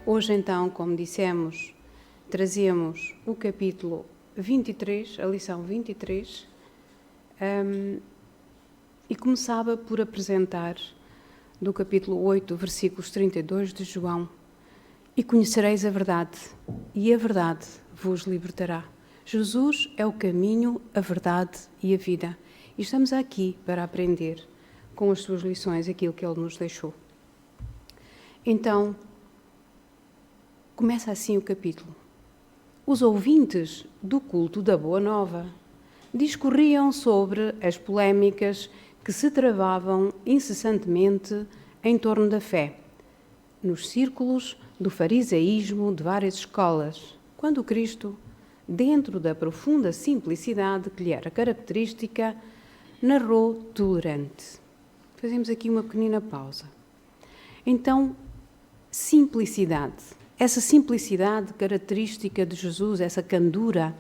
Hoje, então, como dissemos, trazemos o capítulo 23, a lição 23, e começava por apresentar do capítulo 8, versículos 32 de João: E conhecereis a verdade, e a verdade vos libertará. Jesus é o caminho, a verdade e a vida. E estamos aqui para aprender com as suas lições aquilo que Ele nos deixou. Então, começa assim o capítulo. Os ouvintes do culto da Boa Nova discorriam sobre as polémicas que se travavam incessantemente em torno da fé, nos círculos do farisaísmo de várias escolas, quando Cristo, dentro da profunda simplicidade que lhe era característica, narrou tolerante. Fazemos aqui uma pequenina pausa. Então, simplicidade. Essa simplicidade característica de Jesus, essa candura,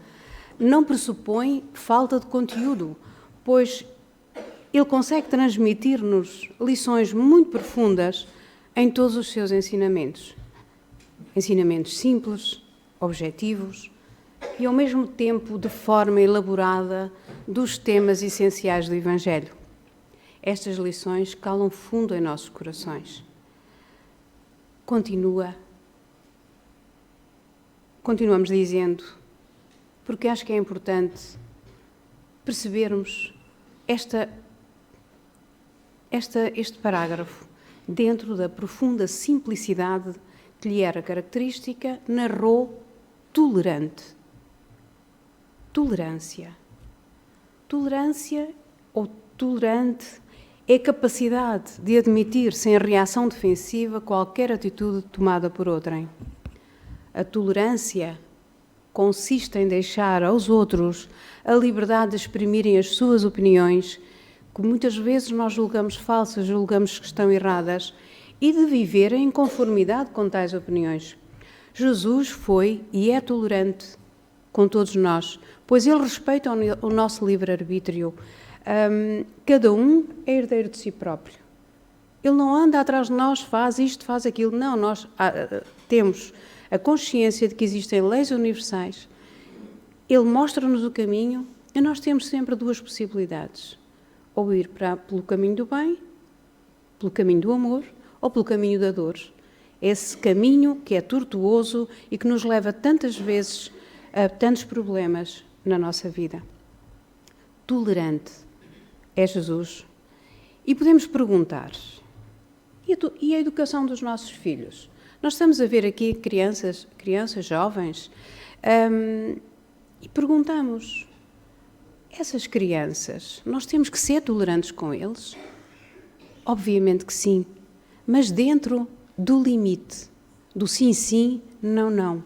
não pressupõe falta de conteúdo, pois Ele consegue transmitir-nos lições muito profundas em todos os seus ensinamentos. Ensinamentos simples, objetivos e, ao mesmo tempo, de forma elaborada dos temas essenciais do Evangelho. Estas lições calam fundo em nossos corações. Continuamos dizendo, porque acho que é importante percebermos este parágrafo, dentro da profunda simplicidade que lhe era característica, narrou tolerante. Tolerância. Tolerância ou tolerante é a capacidade de admitir sem reação defensiva qualquer atitude tomada por outrem. A tolerância consiste em deixar aos outros a liberdade de exprimirem as suas opiniões, que muitas vezes nós julgamos falsas, julgamos que estão erradas, e de viverem em conformidade com tais opiniões. Jesus foi e é tolerante com todos nós, pois Ele respeita o nosso livre-arbítrio. Cada um é herdeiro de si próprio. Ele não anda atrás de nós, faz isto, faz aquilo. Não, nós temos a consciência de que existem leis universais. Ele mostra-nos o caminho e nós temos sempre duas possibilidades. Ou ir pelo caminho do bem, pelo caminho do amor, ou pelo caminho da dor. Esse caminho que é tortuoso e que nos leva tantas vezes a tantos problemas na nossa vida. Tolerante é Jesus. E podemos perguntar, e a educação dos nossos filhos? Nós estamos a ver aqui crianças jovens, e perguntamos, essas crianças, nós temos que ser tolerantes com eles? Obviamente que sim, mas dentro do limite, do sim, sim, não, não.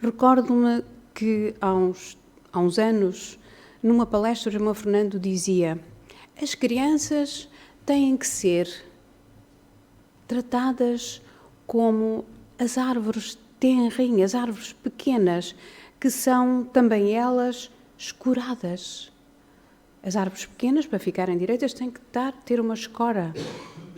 Recordo-me que há uns anos, numa palestra, o irmão Fernando dizia: as crianças têm que ser tratadas como as árvores tenrinhas, as árvores pequenas, que são também elas escoradas. As árvores pequenas, para ficarem direitas, têm que ter uma escora.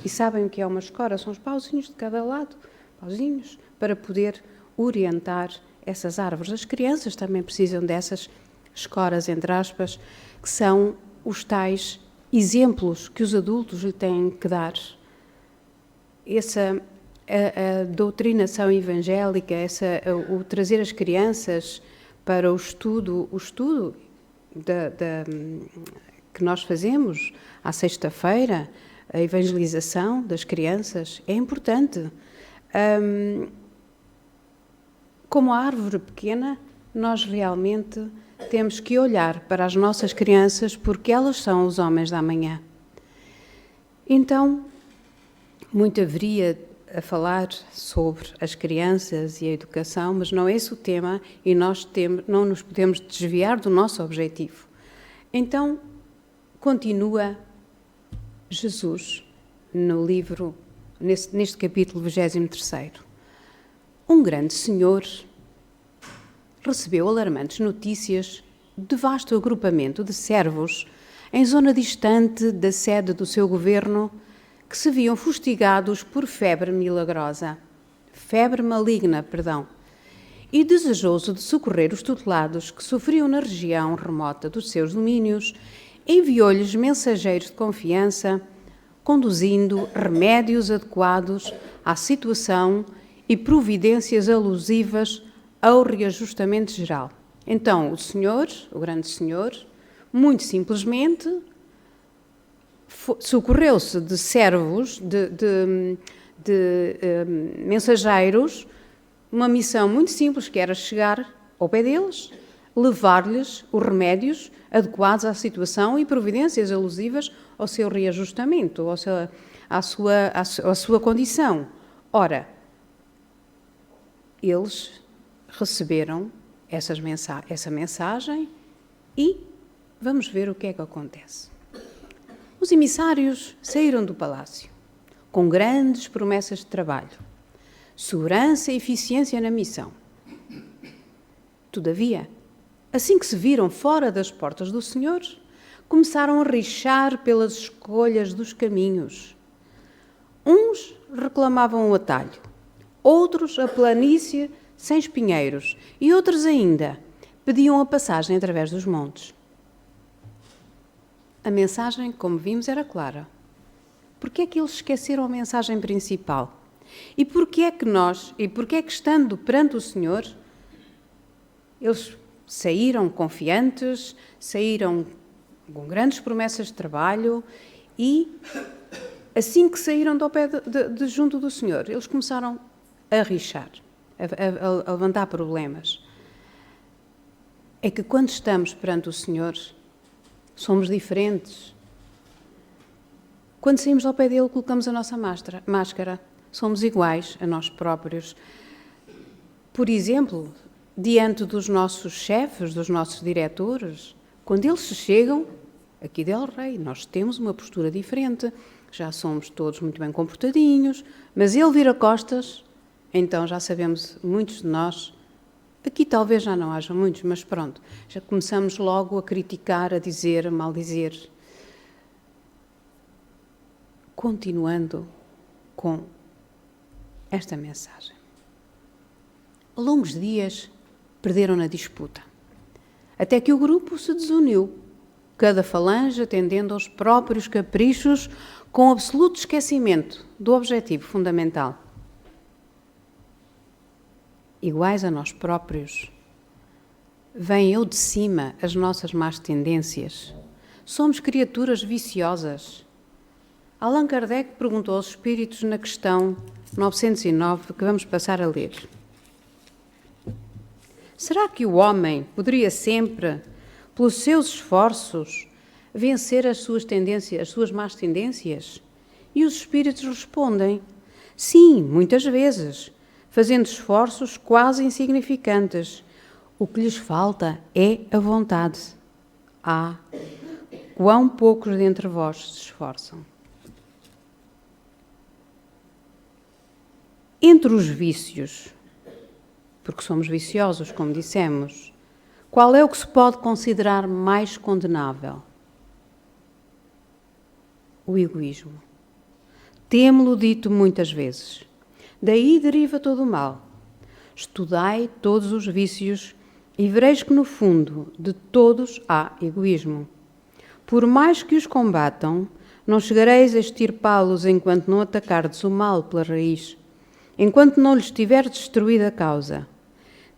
E sabem o que é uma escora? São os pauzinhos de cada lado, pauzinhos, para poder orientar essas árvores. As crianças também precisam dessas escoras, entre aspas, que são os tais exemplos que os adultos lhe têm que dar. A doutrinação evangélica, o trazer as crianças para o estudo que nós fazemos à sexta-feira, a evangelização das crianças, é importante. Como a árvore pequena, nós realmente temos que olhar para as nossas crianças, porque elas são os homens da amanhã. Então, muito haveria a falar sobre as crianças e a educação, mas não é esse o tema e nós não nos podemos desviar do nosso objetivo. Então, continua Jesus no livro, neste capítulo 23. Um grande senhor recebeu alarmantes notícias de vasto agrupamento de servos em zona distante da sede do seu governo, que se viam fustigados por febre milagrosa. febre maligna, perdão, e desejoso de socorrer os tutelados que sofriam na região remota dos seus domínios, enviou-lhes mensageiros de confiança, conduzindo remédios adequados à situação e providências alusivas ao reajustamento geral. Então, o Senhor, o grande Senhor, muito simplesmente, socorreu-se de servos, de mensageiros, uma missão muito simples, que era chegar ao pé deles, levar-lhes os remédios adequados à situação e providências alusivas ao seu reajustamento, à sua condição. Ora, eles receberam essa mensagem e vamos ver o que é que acontece. Os emissários saíram do palácio com grandes promessas de trabalho, segurança e eficiência na missão. Todavia, assim que se viram fora das portas do Senhor, começaram a rixar pelas escolhas dos caminhos. Uns reclamavam o atalho, outros a planície sem espinheiros e outros ainda pediam a passagem através dos montes. A mensagem, como vimos, era clara. Porquê é que eles esqueceram a mensagem principal? E porquê é que estando perante o Senhor, eles saíram confiantes, saíram com grandes promessas de trabalho e, assim que saíram do pé de junto do Senhor, eles começaram a rixar, a levantar problemas. É que quando estamos perante o Senhor, somos diferentes. Quando saímos ao pé dele, colocamos a nossa máscara. Somos iguais a nós próprios. Por exemplo, diante dos nossos chefes, dos nossos diretores, quando eles se chegam, aqui del Rei, nós temos uma postura diferente. Já somos todos muito bem comportadinhos, mas ele vira costas, então já sabemos, muitos de nós, aqui talvez já não haja muitos, mas pronto, já começamos logo a criticar, a dizer, a maldizer. Continuando com esta mensagem. Longos dias perderam na disputa, até que o grupo se desuniu, cada falange atendendo aos próprios caprichos, com absoluto esquecimento do objetivo fundamental. Iguais a nós próprios, vêm eu de cima as nossas más tendências. Somos criaturas viciosas. Allan Kardec perguntou aos espíritos na questão 909, que vamos passar a ler. Será que o homem poderia sempre, pelos seus esforços, vencer as suas tendências, as suas más tendências? E os espíritos respondem, sim, muitas vezes, fazendo esforços quase insignificantes. O que lhes falta é a vontade. Ah, quão poucos dentre vós se esforçam. Entre os vícios, porque somos viciosos, como dissemos, qual é o que se pode considerar mais condenável? O egoísmo. Temo-lo dito muitas vezes. Daí deriva todo o mal. Estudai todos os vícios e vereis que, no fundo, de todos há egoísmo. Por mais que os combatam, não chegareis a extirpá-los enquanto não atacardes o mal pela raiz, enquanto não lhes tiver destruída a causa.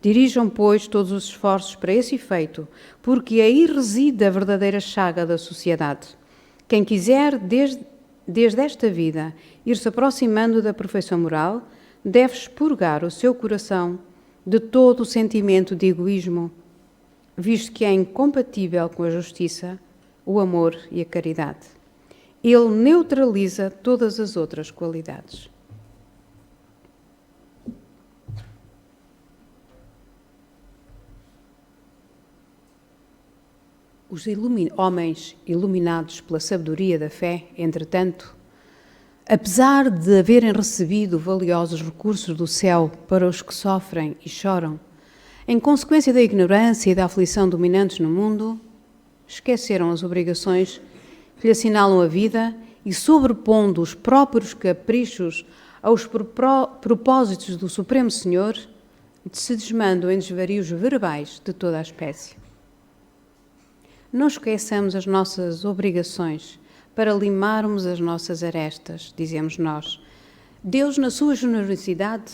Dirijam, pois, todos os esforços para esse efeito, porque aí reside a verdadeira chaga da sociedade. Quem quiser, desde esta vida, ir-se aproximando da perfeição moral, deve expurgar o seu coração de todo o sentimento de egoísmo, visto que é incompatível com a justiça, o amor e a caridade. Ele neutraliza todas as outras qualidades. Os homens iluminados pela sabedoria da fé, entretanto, apesar de haverem recebido valiosos recursos do céu para os que sofrem e choram, em consequência da ignorância e da aflição dominantes no mundo, esqueceram as obrigações que lhe assinalam a vida e, sobrepondo os próprios caprichos aos propósitos do Supremo Senhor, se desmandam em desvarios verbais de toda a espécie. Não esqueçamos as nossas obrigações para limarmos as nossas arestas, dizemos nós. Deus, na sua generosidade,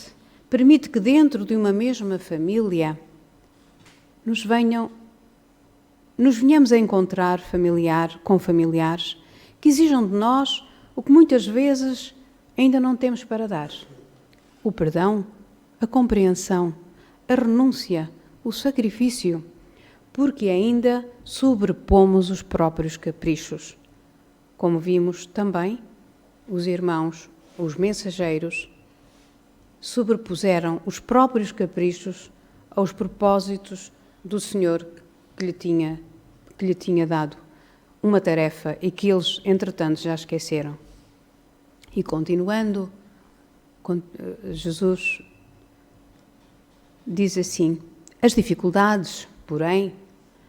permite que dentro de uma mesma família nos venhamos a encontrar com familiares que exijam de nós o que muitas vezes ainda não temos para dar. O perdão, a compreensão, a renúncia, o sacrifício, porque ainda sobrepomos os próprios caprichos. Como vimos também, os irmãos, os mensageiros, sobrepuseram os próprios caprichos aos propósitos do Senhor que lhe tinha dado uma tarefa e que eles, entretanto, já esqueceram. E continuando, Jesus diz assim: as dificuldades, porém,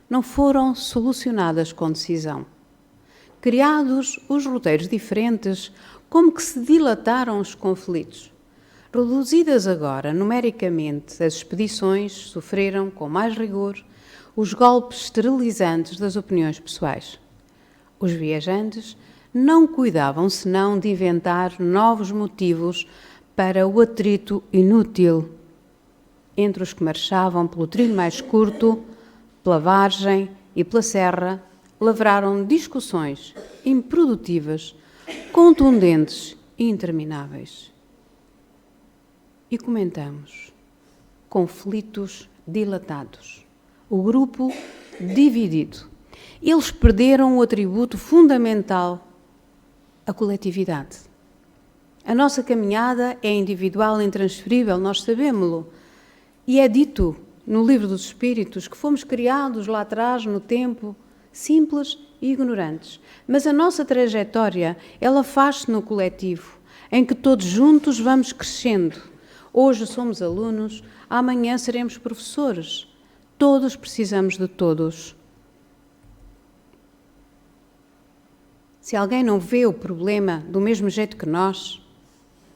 não foram solucionadas com decisão. Criados os roteiros diferentes, como que se dilataram os conflitos. Reduzidas agora, numericamente, as expedições sofreram, com mais rigor, os golpes esterilizantes das opiniões pessoais. Os viajantes não cuidavam senão de inventar novos motivos para o atrito inútil entre os que marchavam pelo trilho mais curto, pela vargem e pela serra, lavraram discussões improdutivas, contundentes e intermináveis. E comentamos: conflitos dilatados, o grupo dividido. Eles perderam o atributo fundamental, a coletividade. A nossa caminhada é individual e intransferível, nós sabemos-lo. E é dito no Livro dos Espíritos que fomos criados lá atrás, no tempo, simples e ignorantes. Mas a nossa trajetória, ela faz-se no coletivo, em que todos juntos vamos crescendo. Hoje somos alunos, amanhã seremos professores. Todos precisamos de todos. Se alguém não vê o problema do mesmo jeito que nós,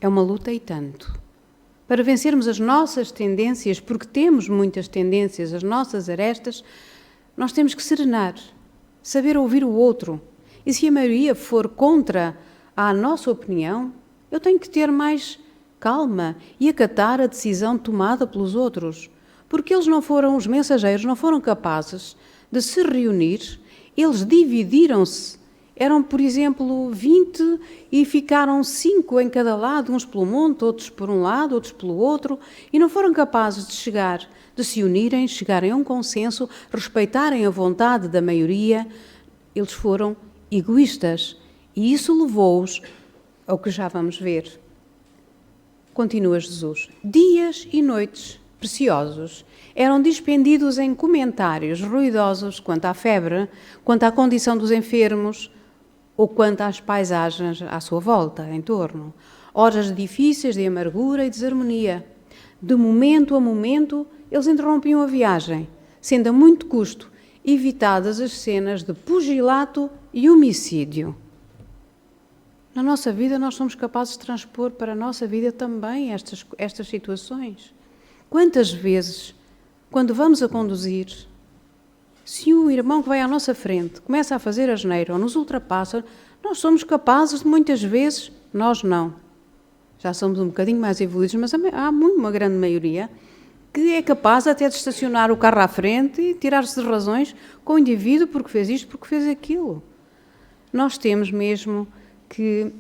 é uma luta e tanto. Para vencermos as nossas tendências, porque temos muitas tendências, as nossas arestas, nós temos que serenar, saber ouvir o outro. E se a maioria for contra a nossa opinião, eu tenho que ter mais calma e acatar a decisão tomada pelos outros. Porque eles não foram, os mensageiros não foram capazes de se reunir, eles dividiram-se. Eram, por exemplo, 20 e ficaram 5 em cada lado, uns pelo monte, outros por um lado, outros pelo outro, e não foram capazes de se unirem, chegarem a um consenso, respeitarem a vontade da maioria. Eles foram egoístas e isso levou-os ao que já vamos ver. Continua Jesus. Dias e noites preciosos eram dispendidos em comentários ruidosos quanto à febre, quanto à condição dos enfermos, ou quanto às paisagens à sua volta, em torno. Horas difíceis de amargura e desarmonia. De momento a momento, eles interrompiam a viagem, sendo a muito custo evitadas as cenas de pugilato e homicídio. Na nossa vida, nós somos capazes de transpor para a nossa vida também estas situações. Quantas vezes, quando vamos a conduzir, se um irmão que vai à nossa frente começa a fazer asneira ou nos ultrapassa, nós somos capazes de, muitas vezes, nós não. Já somos um bocadinho mais evoluídos, mas há uma grande maioria que é capaz até de estacionar o carro à frente e tirar-se de razões com o indivíduo porque fez isto, porque fez aquilo. Nós temos mesmo que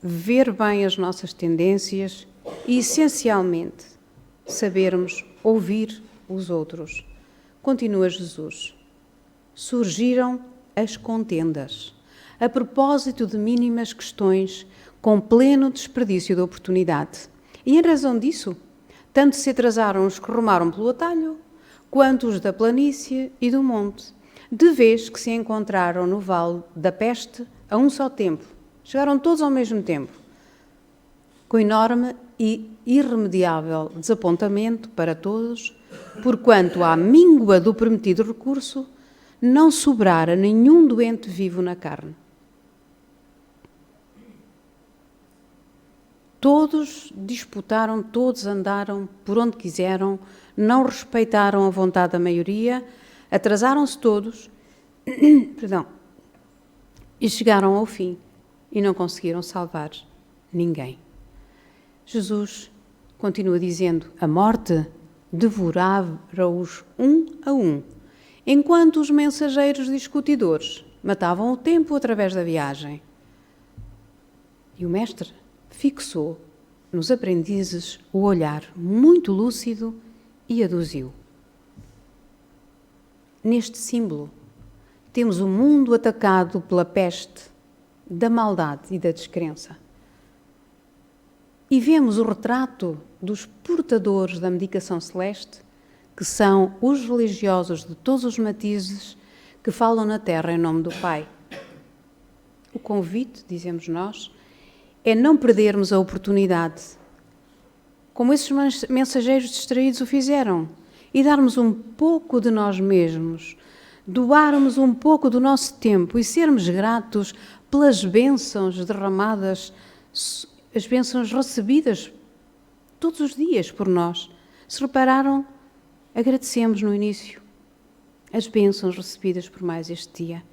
ver bem as nossas tendências e, essencialmente, sabermos ouvir os outros. Continua Jesus. Surgiram as contendas, a propósito de mínimas questões, com pleno desperdício de oportunidade. E em razão disso, tanto se atrasaram os que rumaram pelo atalho, quanto os da planície e do monte, de vez que se encontraram no vale da peste a um só tempo. Chegaram todos ao mesmo tempo, com enorme e irremediável desapontamento para todos, porquanto à míngua do prometido recurso não sobrara nenhum doente vivo na carne. Todos disputaram, todos andaram por onde quiseram, não respeitaram a vontade da maioria, atrasaram-se todos, perdão, e chegaram ao fim e não conseguiram salvar ninguém. Jesus continua dizendo: a morte devorava-os um a um, enquanto os mensageiros discutidores matavam o tempo através da viagem. E o mestre fixou nos aprendizes o olhar muito lúcido e aduziu: neste símbolo temos o mundo atacado pela peste da maldade e da descrença. E vemos o retrato dos portadores da medicação celeste, que são os religiosos de todos os matizes que falam na terra em nome do Pai. O convite, dizemos nós, é não perdermos a oportunidade, como esses mensageiros distraídos o fizeram, e darmos um pouco de nós mesmos, doarmos um pouco do nosso tempo e sermos gratos pelas bênçãos derramadas, as bênçãos recebidas todos os dias por nós. Se repararam, agradecemos no início as bênçãos recebidas por mais este dia.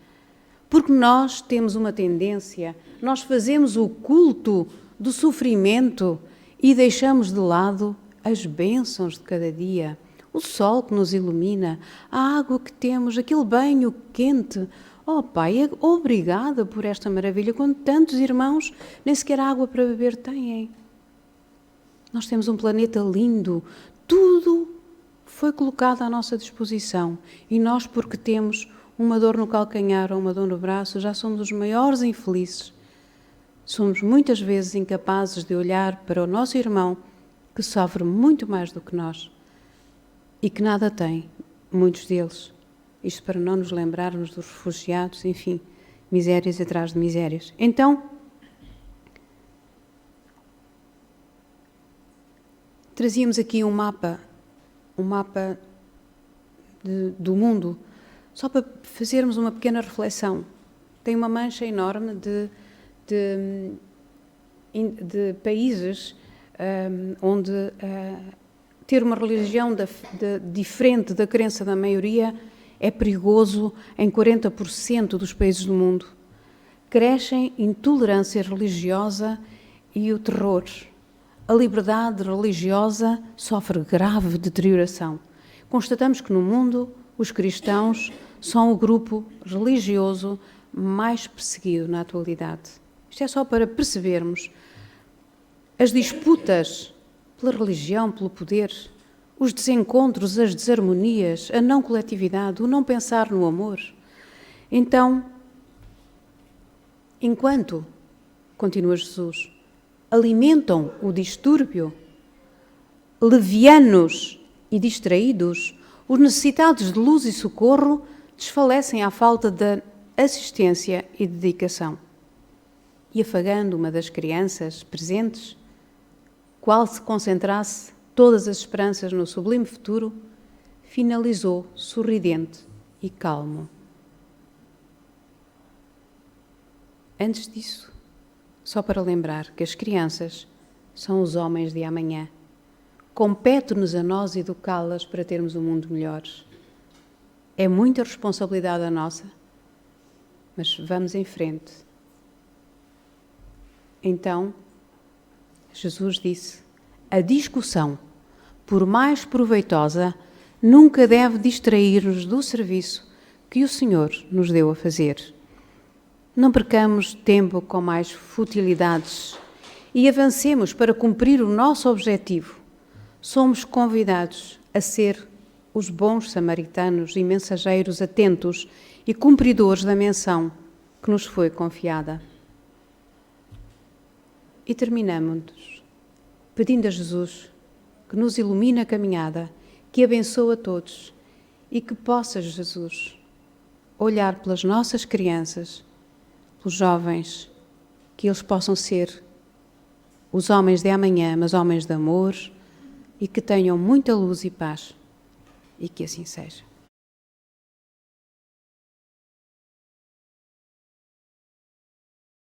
Porque nós temos uma tendência, nós fazemos o culto do sofrimento e deixamos de lado as bênçãos de cada dia. O sol que nos ilumina, a água que temos, aquele banho quente. Oh Pai, obrigada por esta maravilha, quando tantos irmãos nem sequer água para beber têm. Nós temos um planeta lindo, tudo foi colocado à nossa disposição. E nós, porque temos uma dor no calcanhar ou uma dor no braço, já somos os maiores infelizes. Somos muitas vezes incapazes de olhar para o nosso irmão, que sofre muito mais do que nós e que nada tem, muitos deles. Isto para não nos lembrarmos dos refugiados, enfim, misérias atrás de misérias. Então, trazíamos aqui um mapa do mundo, só para fazermos uma pequena reflexão. Tem uma mancha enorme de países onde ter uma religião diferente da crença da maioria é perigoso em 40% dos países do mundo. Crescem intolerância religiosa e o terror. A liberdade religiosa sofre grave deterioração. Constatamos que no mundo os cristãos são o grupo religioso mais perseguido na atualidade. Isto é só para percebermos as disputas pela religião, pelo poder, os desencontros, as desarmonias, a não coletividade, o não pensar no amor. Então, enquanto, continua Jesus, alimentam o distúrbio, levianos e distraídos, os necessitados de luz e socorro desfalecem à falta de assistência e dedicação. E afagando uma das crianças presentes, qual se concentrasse todas as esperanças no sublime futuro, finalizou sorridente e calmo. Antes disso, só para lembrar que as crianças são os homens de amanhã. Compete-nos a nós educá-las para termos um mundo melhor. É muita responsabilidade a nossa, mas vamos em frente. Então, Jesus disse: a discussão, por mais proveitosa, nunca deve distrair-nos do serviço que o Senhor nos deu a fazer. Não percamos tempo com mais futilidades e avancemos para cumprir o nosso objetivo. Somos convidados a ser os bons samaritanos e mensageiros atentos e cumpridores da menção que nos foi confiada. E terminamos pedindo a Jesus que nos ilumine a caminhada, que abençoe a todos e que possa, Jesus, olhar pelas nossas crianças, pelos jovens, que eles possam ser os homens de amanhã, mas homens de amor, e que tenham muita luz e paz, e que assim seja.